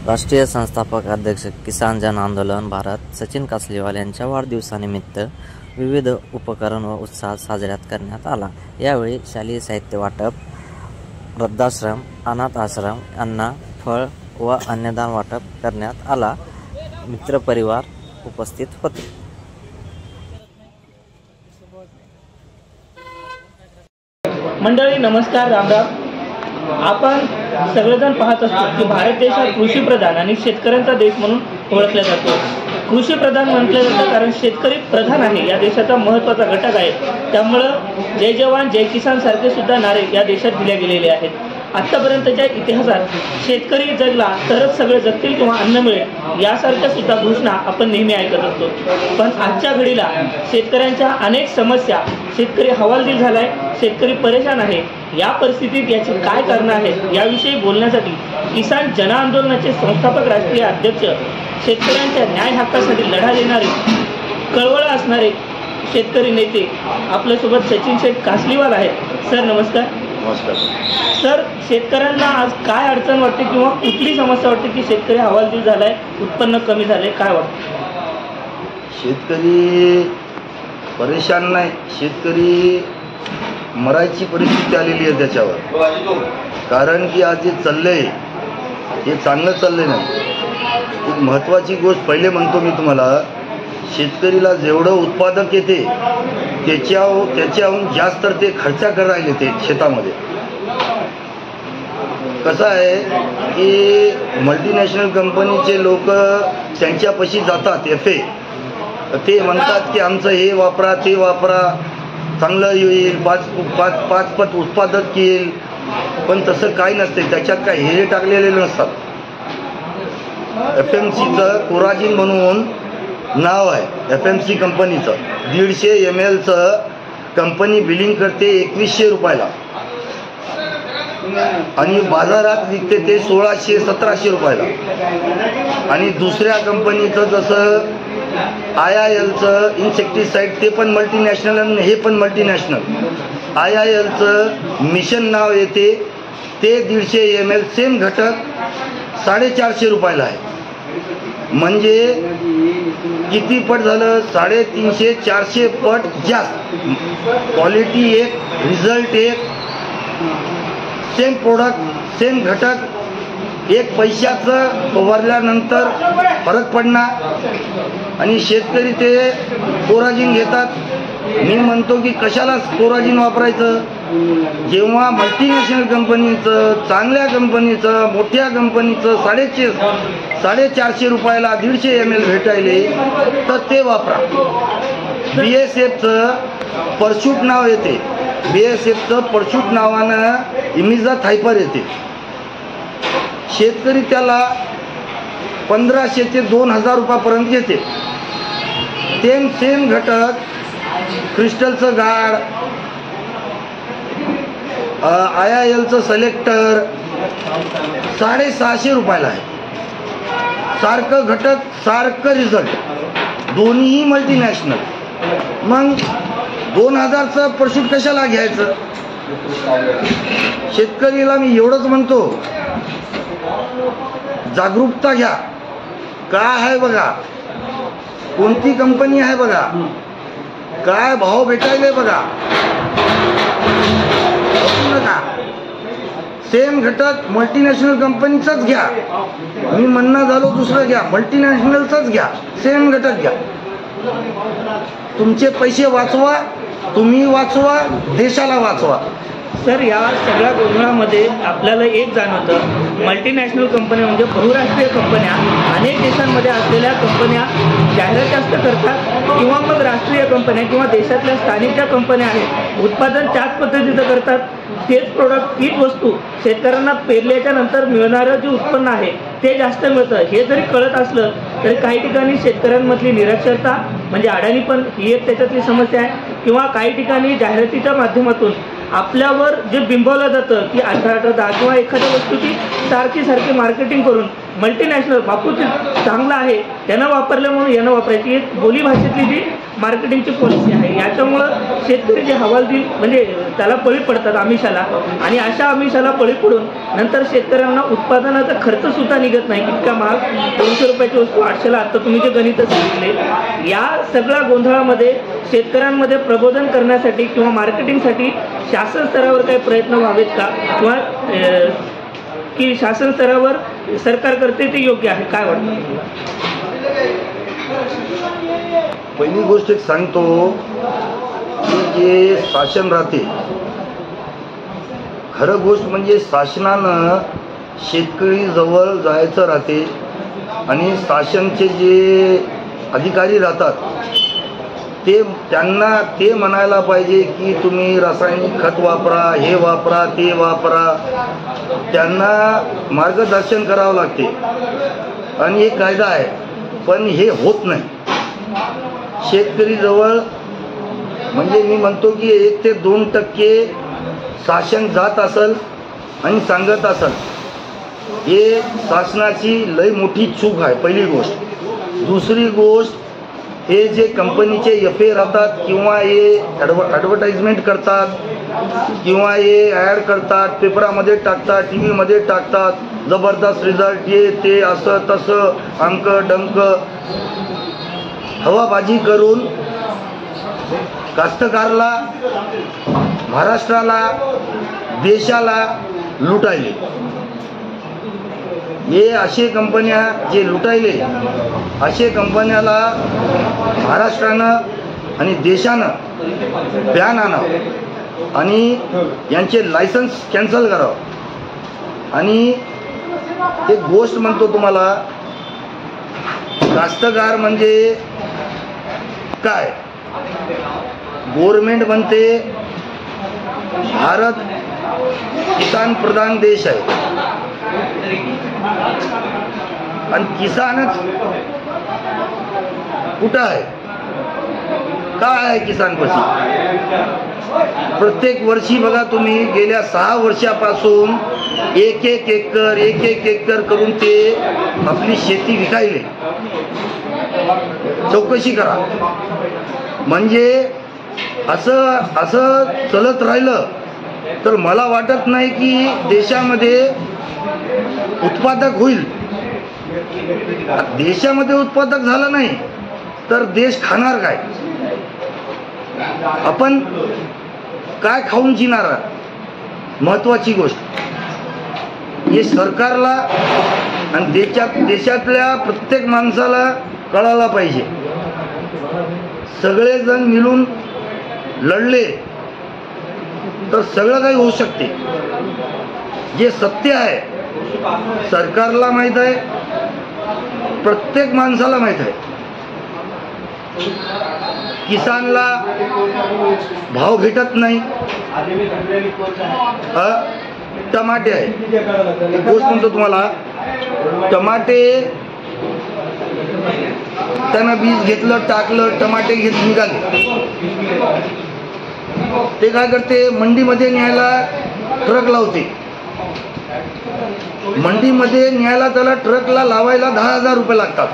राष्ट्रीय संस्थापक अध्यक्ष किसान जन आंदोलन भारत सचिन कासलीवाल यांच्या वाढदिवसानिमित्त विविध उपक्रम व उत्साह साजरा करण्यात आला। यावेळी शालेय साहित्य वाटप, वृद्धाश्रम, अनाथ आश्रम यांना फळ व अन्नदान वाटप करण्यात आला। मित्रपरिवार उपस्थित होते। मंडळी नमस्कार, रामराम। आपण सगळेजण पाहत असतो की भारत देश हा कृषी प्रधान आणि शेतकऱ्यांचा देश म्हणून ओळखला जातो। कृषी प्रधान म्हटलं जातं कारण शेतकरी प्रधान आहे, या देशाचा महत्त्वाचा घटक आहे। त्यामुळे जय जवान जय किसान सारखे सुद्धा नारे या देशात दिले गेलेले आहेत। आतापर्यंतच्या इतिहासात शेतकरी जगला तरच सगळे जगतील किंवा अन्न मिळेल यासारख्या सुद्धा घोषणा आपण नेहमी ऐकत असतो। पण आजच्या घडीला शेतकऱ्यांच्या अनेक समस्या, शेतकरी हवालदिल झालाय, शेतकरी परेशान आहे। या परिस्थितीत याची काय कारणं आहेत याविषयी बोलण्यासाठी किसान जन आंदोलनाचे संस्थापक राष्ट्रीय अध्यक्ष, शेतकऱ्यांच्या न्याय हक्कासाठी लढा देणारे, कळवळ असणारे शेतकरी नेते आपल्यासोबत सचिन शेठ कासलीवाल आहेत। सर नमस्कार। नमस्कार सर, शेतकऱ्यांना आज काय अडचण वाटते किंवा कुठली समस्या वाटते की शेतकरी हवालदिल झालाय, उत्पन्न कमी झाले, काय वाटतं? शेतकरी परेशान नाही, शेतकरी मरायची परिस्थिती आलेली आहे त्याच्यावर। कारण की आज जे चाललंय हे चांगलं चाललंय नाही। एक महत्त्वाची गोष्ट पहिले म्हणतो मी तुम्हाला, शेतकरीला जेवढं उत्पादक येते त्याच्याहून जास्त तर ते खर्च करायला ते शेतामध्ये। कसं आहे की मल्टीनॅशनल कंपनीचे लोक त्यांच्यापाशी जातात, ते म्हणतात की आमचं हे वापरा, ते वापरा, चांगलं येईल, पाच पट उत्पादक येईल। पण तसं काही नसते, त्याच्यात काय हे टाकलेले नसतात। FMCचं कोराजिन म्हणून नाव आहे FMC कंपनीचं। 150 ml कंपनी बिलिंग करते 2100 रुपयाला आणि बाजारात विकते ते 1600-1700 रुपयाला। आणि दुसऱ्या कंपनीचं जसं IILचं इन्सेक्टिसाइड, ते पण मल्टीनॅशनल आणि हे पण मल्टीनॅशनल। IILचं मिशन नाव येते, ते 150 ml सेम घटक 450 रुपयाला आहे। म्हणजे किती पट झालं? 350-400 पट जास्त। क्वालिटी एक, रिझल्ट एक, सेम प्रोडक्ट, सेम घटक, एक पैशाचं फवारल्यानंतर फरक पडणार। आणि शेतकरी ते कोराजिन घेतात। मी म्हणतो की कशाला कोराजिन वापरायचं? जेव्हा मल्टीनॅशनल कंपनीचं, चांगल्या कंपनीचं, मोठ्या कंपनीचं 450 रुपयाला 150 ml भेटायले तर ते वापरा। BSFचं परशूट नाव येते, BSFचं परशूट नावानं इमिझाथायपर येते। शेतकरी त्याला 1500 ते 2000 रुपयापर्यंत येते। सेम घटक क्रिस्टलचं गाड, IILचं सिलेक्टर 650 रुपयाला आहे। सारखं घटक, सारखं रिझल्ट, दोन्हीही मल्टीनॅशनल। मग 2000चं परशूट कशाला घ्यायचं? शेतकरीला मी एवढंच म्हणतो, जागरूकता घ्या। काय आहे बघा, कोणती कंपनी आहे बघा, काय भाव भेटायले बघा, नका सेम घटक मल्टीनॅशनल कंपनीचाच घ्या। मी म्हणणं झालो दुसरं घ्या, मल्टीनॅशनलचाच घ्या, सेम घटक घ्या। तुमचे पैसे वाचवा, तुम्ही वाचवा, देशाला वाचवा। सर, या सगळ्या गोंधळामध्ये आपल्याला एक जाणवतं, मल्टीनॅशनल कंपन्या म्हणजे बहुराष्ट्रीय कंपन्या, अनेक देशांमध्ये असलेल्या कंपन्या जाहिरात जास्त करतात किंवा मग राष्ट्रीय कंपन्या किंवा देशातल्या स्थानिक ज्या कंपन्या आहेत उत्पादन त्याच पद्धतीचं करतात। तेच प्रोडक्ट, तीच वस्तू शेतकऱ्यांना पेरल्याच्या नंतर मिळणारं जे उत्पन्न आहे ते जास्त मिळतं। हे जरी कळत असलं तरी काही ठिकाणी शेतकऱ्यांमधली निरक्षरता म्हणजे अडाणी पण ही एक त्याच्यातली समस्या आहे। किंवा काही ठिकाणी जाहिरातीच्या माध्यमातून आपल्यावर जे बिंबवलं जातं की 18-18-10 किंवा एखाद्या वस्तूची सारखी मार्केटिंग करून मल्टीनॅशनल बापूच चांगलं आहे त्यानं वापरलं म्हणून यानं वापरायची एक बोलीभाषेतली जी मार्केटिंगची पॉलिसी आहे, याच्यामुळं शेतकरी जे हवालदिल म्हणजे त्याला बळी पडतात आमिषाला, आणि अशा आमिषाला बळी पडून नंतर शेतकऱ्यांना उत्पादनाचा खर्चसुद्धा निघत नाही. इतका महाग 200 रुपयाची वस्तू 800ला, आत्ता तुम्ही जे गणित सांगितले, या सगळ्या गोंधळामध्ये शेतकऱ्यांमध्ये प्रबोधन करण्यासाठी किंवा मार्केटिंगसाठी शासन स्तरावर काही प्रयत्न व्हावेत का, किंवा की शासन स्तरावर सरकार करते ते योग्य आहे, काय वाटतं? पहिली गोष्ट एक सांगतो की जे शासन राहते, खरं गोष्ट म्हणजे शासनानं शेतकरी जवळ जायचं राहते आणि शासनचे जे अधिकारी राहतात त्यांना ते म्हणायला पाहिजे की तुम्ही रासायनिक खत वापरा, हे वापरा, ते वापरा. त्यांना मार्गदर्शन करावं लागते आणि हे कायदा आहे, पण हे होत नाही. शेतकरी जवळ म्हणजे मी म्हणतो की 1 ते 2% शासन जात असेल आणि सांगत असेल, हे शासनाची लय मोठी चूक आहे पहिली गोष्ट. दुसरी गोष्ट, हे जे कंपनीचे FA राहतात किंवा हे ॲडव्हर्टाइजमेंट करतात किंवा हे ॲड करतात, पेपरामध्ये टाकतात, TV मध्ये टाकतात, जबरदस्त रिझल्ट, हे ते असं तसं अंक डंक हवाबाजी करून कास्तकारला, महाराष्ट्राला, देशाला लुटायले. हे असे कंपन्या जे लुटायले, असे कंपन्याला महाराष्ट्रानं आणि देशानं बॅन आणावं आणि यांचे लायसन्स कॅन्सल करावं. आणि एक गोष्ट म्हणतो तुम्हाला, कास्तकार म्हणजे काय, गव्हर्नमेंट म्हणते भारत किसान प्रधान देश आहे आणि किसानच कुठं आहे, काय आहे किसानपाशी? प्रत्येक वर्षी बघा तुम्ही, गेल्या 6 वर्षापासून 1-1 एकर करून ते आपली शेती विकायले. चौकशी करा. म्हणजे असं चलत राहिलं तर मला वाटत नाही की देशामध्ये उत्पादक होईल. देशामध्ये उत्पादक झालं नाही तर देश खाणार काय? आपण काय खाऊन जिणार? महत्वाची गोष्ट हे सरकारला आणि देशातल्या प्रत्येक माणसाला कळायला पाहिजे. सगळेजण मिळून लढले तर सगळं काही होऊ शकते. जे सत्य आहे सरकारला माहीत आहे, प्रत्येक माणसाला माहीत आहे. किसानला भाव भेटत नाही. टमाटे आहे, एक गोष्ट म्हणतो तुम्हाला, टमाटे त्यानं बीज घेतलं, टाकलं, टमाटे घेत निघाले. ते काय करते, मंडीमध्ये न्यायला ट्रक लावते. मंडीमध्ये न्यायला त्याला ट्रकला लावायला 10,000 रुपये लागतात.